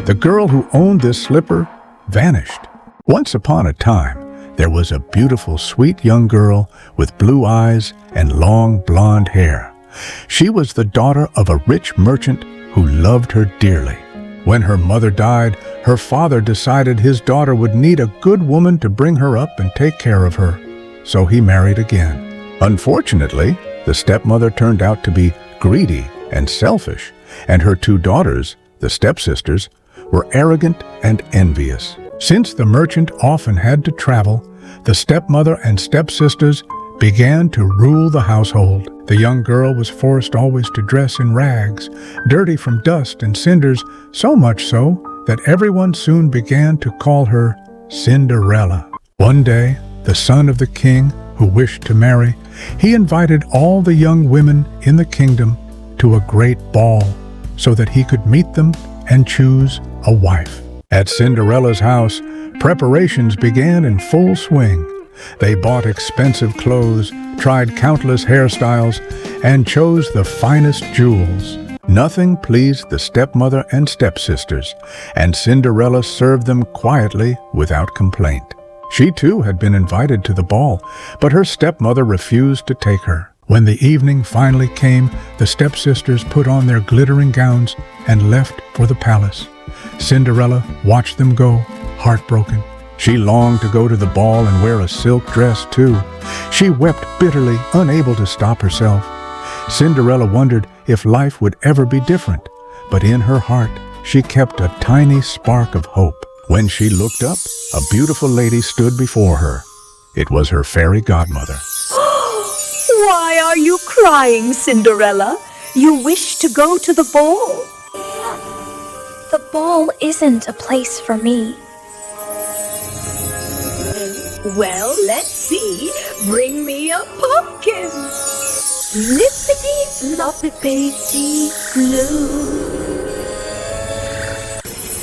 The girl who owned this slipper vanished. Once upon a time, there was a beautiful, sweet young girl with blue eyes and long blonde hair. She was the daughter of a rich merchant who loved her dearly. When her mother died, her father decided his daughter would need a good woman to bring her up and take care of her. So he married again. Unfortunately, the stepmother turned out to be greedy and selfish, and her two daughters, the stepsisters, were arrogant and envious. Since the merchant often had to travel, the stepmother and stepsisters began to rule the household. The young girl was forced always to dress in rags, dirty from dust and cinders, so much so that everyone soon began to call her Cinderella. One day, the son of the king, who wished to marry, he invited all the young women in the kingdom to a great ball so that he could meet them and choose a wife. At Cinderella's house, preparations began in full swing. They bought expensive clothes, tried countless hairstyles, and chose the finest jewels. Nothing pleased the stepmother and stepsisters, and Cinderella served them quietly without complaint. She too had been invited to the ball, but her stepmother refused to take her. When the evening finally came, the stepsisters put on their glittering gowns and left for the palace. Cinderella watched them go, heartbroken. She longed to go to the ball and wear a silk dress too. She wept bitterly, unable to stop herself. Cinderella wondered if life would ever be different, but in her heart she kept a tiny spark of hope. When she looked up, a beautiful lady stood before her. It was her fairy godmother. Why are you crying, Cinderella? You wish to go to the ball. The ball isn't a place for me. Well, let's see. Bring me a pumpkin. Flippity, floppity, floo.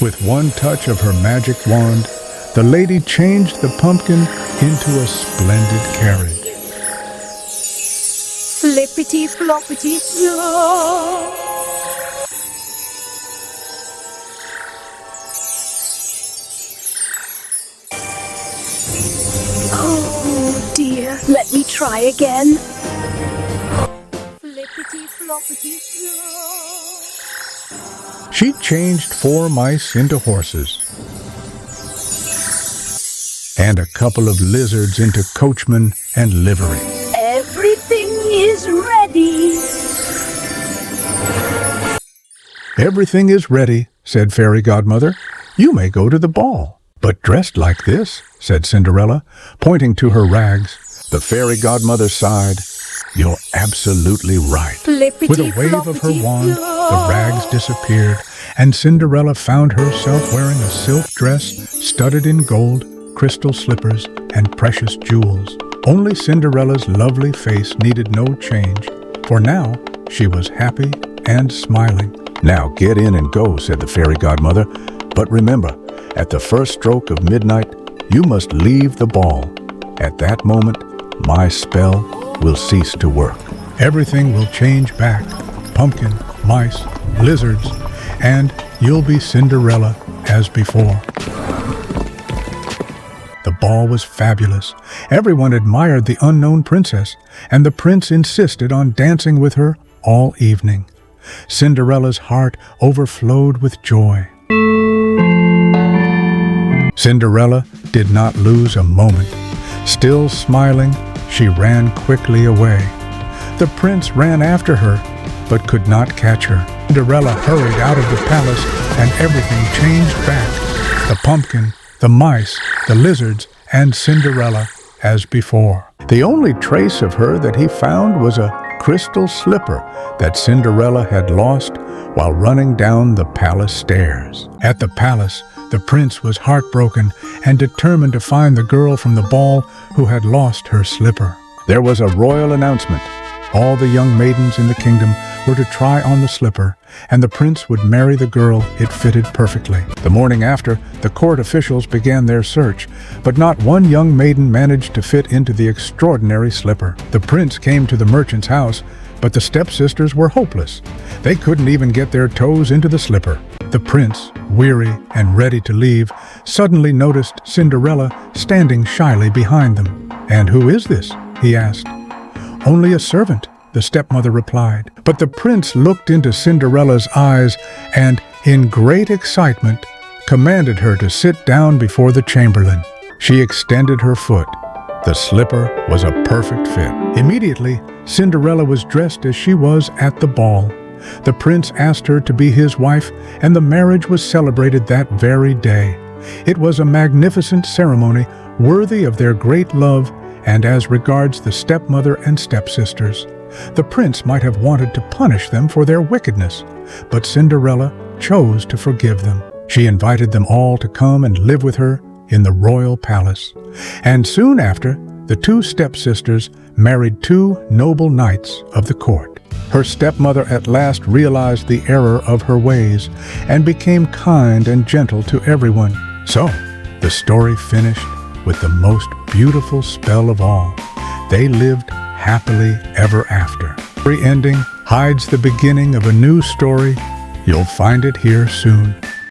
With one touch of her magic wand, the lady changed the pumpkin into a splendid carriage. Flippity, floppity, floo. Oh dear, let me try again. Flippity, floppity, floo. She changed 4 mice into horses, and a couple of lizards into coachmen and livery. Everything is ready. Everything is ready, said Fairy Godmother. You may go to the ball. But dressed like this, said Cinderella, pointing to her rags. The Fairy Godmother sighed. You're absolutely right. Flippity, With a wave of her wand, the rags disappeared, and Cinderella found herself wearing a silk dress studded in gold, crystal slippers, and precious jewels. Only Cinderella's lovely face needed no change, for now she was happy and smiling. Now get in and go, said the Fairy Godmother, but remember, at the first stroke of midnight, you must leave the ball. At that moment, my spell will cease to work. Everything will change back. Pumpkin, mice, lizards, and you'll be Cinderella as before. The ball was fabulous. Everyone admired the unknown princess, and the prince insisted on dancing with her all evening. Cinderella's heart overflowed with joy. Cinderella did not lose a moment. Still smiling, she ran quickly away. The prince ran after her, but could not catch her. Cinderella hurried out of the palace, and everything changed back. The pumpkin, the mice, the lizards, and Cinderella as before. The only trace of her that he found was a crystal slipper that Cinderella had lost while running down the palace stairs. At the palace, the prince was heartbroken and determined to find the girl from the ball who had lost her slipper. There was a royal announcement. All the young maidens in the kingdom were to try on the slipper, and the prince would marry the girl it fitted perfectly. The morning after, the court officials began their search, but not one young maiden managed to fit into the extraordinary slipper. The prince came to the merchant's house, but the stepsisters were hopeless. They couldn't even get their toes into the slipper. The prince, weary and ready to leave, suddenly noticed Cinderella standing shyly behind them. "And who is this?" he asked. "Only a servant," the stepmother replied. But the prince looked into Cinderella's eyes and, in great excitement, commanded her to sit down before the chamberlain. She extended her foot. The slipper was a perfect fit. Immediately, Cinderella was dressed as she was at the ball. The prince asked her to be his wife, and the marriage was celebrated that very day. It was a magnificent ceremony, worthy of their great love, and as regards the stepmother and stepsisters, the prince might have wanted to punish them for their wickedness, but Cinderella chose to forgive them. She invited them all to come and live with her in the royal palace. And soon after, the two stepsisters married two noble knights of the court. Her stepmother at last realized the error of her ways and became kind and gentle to everyone. So, the story finished with the most beautiful spell of all. They lived happily ever after. Every ending hides the beginning of a new story. You'll find it here soon.